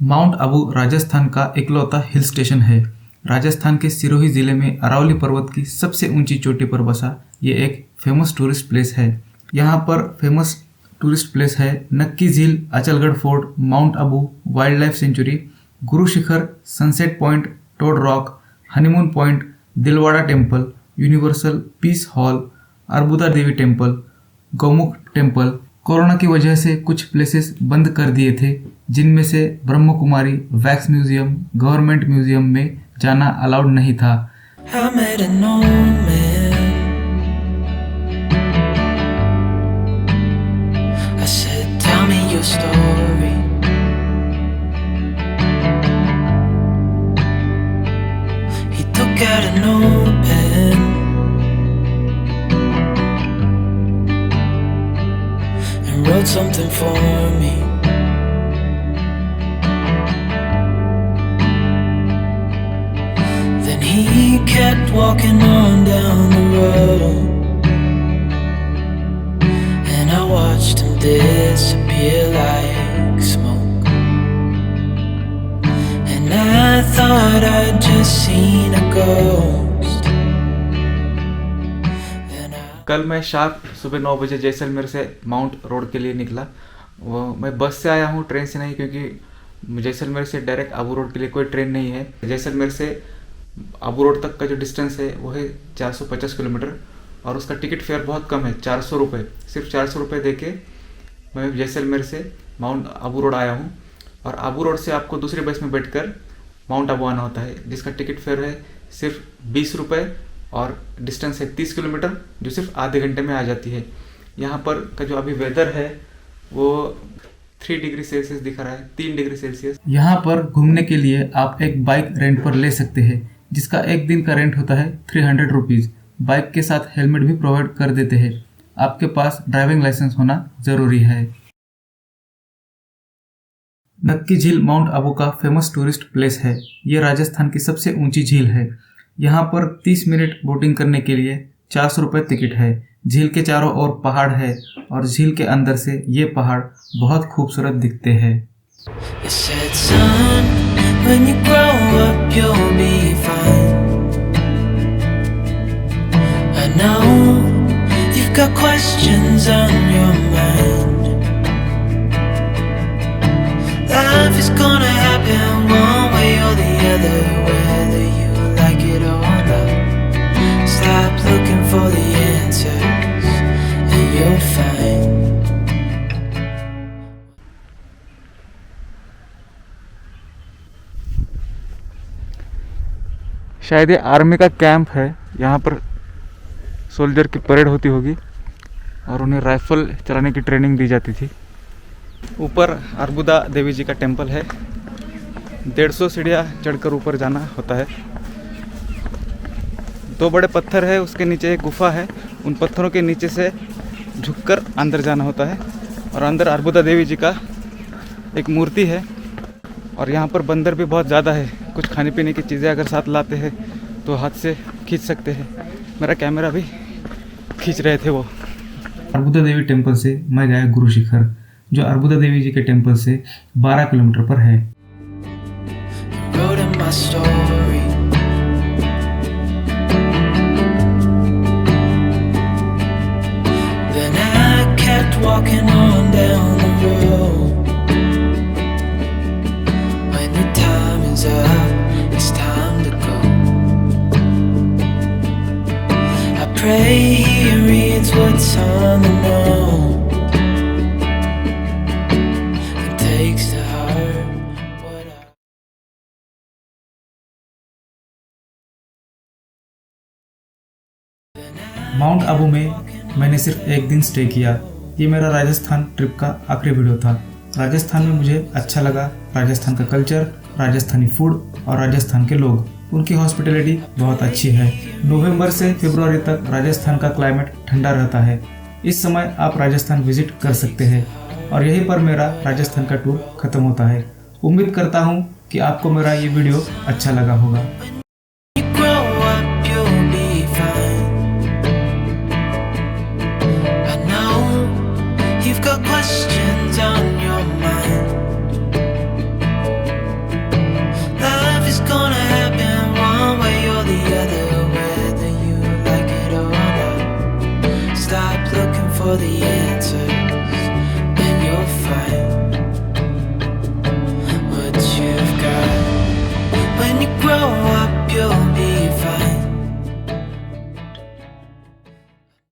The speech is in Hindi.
माउंट आबू राजस्थान का इकलौता हिल स्टेशन है। राजस्थान के सिरोही जिले में अरावली पर्वत की सबसे ऊंची चोटी पर बसा ये एक फेमस टूरिस्ट प्लेस है। यहाँ पर फेमस टूरिस्ट प्लेस है नक्की झील, Achalgarh fort, mount Abu wildlife sanctuary, Guru Shikhar, sunset point, toad rock, honeymoon point, Dilwara temple, universal peace hall, Arbuda Devi temple, Gaumukh temple. Corona की वजह से कुछ प्लेसेस बंद कर दिए थे, जिनमें से Brahma Kumari, wax museum, government museum में जाना अलाउड नहीं था। Wrote something for me. Then he kept walking on down the road, and I watched him disappear like smoke. And I thought I'd just seen a ghost. कल मैं शार्प सुबह 9 बजे जैसलमेर से माउंट रोड के लिए निकला। वो मैं बस से आया हूँ, ट्रेन से नहीं, क्योंकि जैसलमेर से डायरेक्ट आबू रोड के लिए कोई ट्रेन नहीं है। जैसलमेर से आबू रोड तक का जो डिस्टेंस है वो है 450 किलोमीटर, और उसका टिकट फेयर बहुत कम है, 400 रुपये। सिर्फ 400 रुपये दे के मैं जैसलमेर से माउंट आबू रोड आया हूँ। और आबू रोड से आपको दूसरी बस में बैठकर माउंट आबू आना होता है, जिसका टिकट फेयर है सिर्फ 20 रुपये, और डिस्टेंस है 30 किलोमीटर, जो सिर्फ आधे घंटे में आ जाती है। यहाँ पर का जो अभी वेदर है वो 3 डिग्री सेल्सियस दिख रहा है, 3 डिग्री सेल्सियस। यहाँ पर घूमने के लिए आप एक बाइक रेंट पर ले सकते हैं, जिसका एक दिन का रेंट होता है 300 रुपीज़। बाइक के साथ हेलमेट भी प्रोवाइड कर देते हैं। आपके पास ड्राइविंग लाइसेंस होना जरूरी है। नक्की झील माउंट आबू का फेमस टूरिस्ट प्लेस है। ये राजस्थान की सबसे ऊंची झील है। यहाँ पर 30 मिनट बोटिंग करने के लिए 400 रुपये टिकट है। झील के चारों ओर पहाड़ है, और झील के अंदर से ये पहाड़ बहुत खूबसूरत दिखते हैं। For the answers, and you'll find. शायद ये आर्मी का कैंप है। यहाँ पर सोल्जर की परेड होती होगी, और उन्हें राइफल चलाने की ट्रेनिंग दी जाती थी। ऊपर अर्बुदा देवी जी का टेम्पल है। 150 सीढ़ियाँ चढ़कर ऊपर जाना होता है। 2 बड़े पत्थर है, उसके नीचे एक गुफा है। उन पत्थरों के नीचे से झुककर अंदर जाना होता है, और अंदर अर्बुदा देवी जी का एक मूर्ति है। और यहाँ पर बंदर भी बहुत ज़्यादा है। कुछ खाने पीने की चीज़ें अगर साथ लाते हैं तो हाथ से खींच सकते हैं। मेरा कैमरा भी खींच रहे थे वो। अर्बुदा देवी टेम्पल से मैं गया गुरु शिखर, जो अर्बुदा देवी जी के टेम्पल से 12 किलोमीटर पर है। Walking on down the road, when your time is up, it's time to go. I pray he reads what's on the note and takes to heart what I... mount Abu में मैंने सिर्फ एक दिन स्टे किया। ये मेरा राजस्थान ट्रिप का आखिरी वीडियो था। राजस्थान में मुझे अच्छा लगा। राजस्थान का कल्चर, राजस्थानी फूड और राजस्थान के लोग। उनकी हॉस्पिटैलिटी बहुत अच्छी है। नवंबर से फरवरी तक राजस्थान का क्लाइमेट ठंडा रहता है। इस समय आप राजस्थान विजिट कर सकते हैं। और यहीं पर मेरा राजस्थान का टूर खत्म होता है। उम्मीद करता हूँ कि आपको मेरा ये वीडियो अच्छा लगा होगा।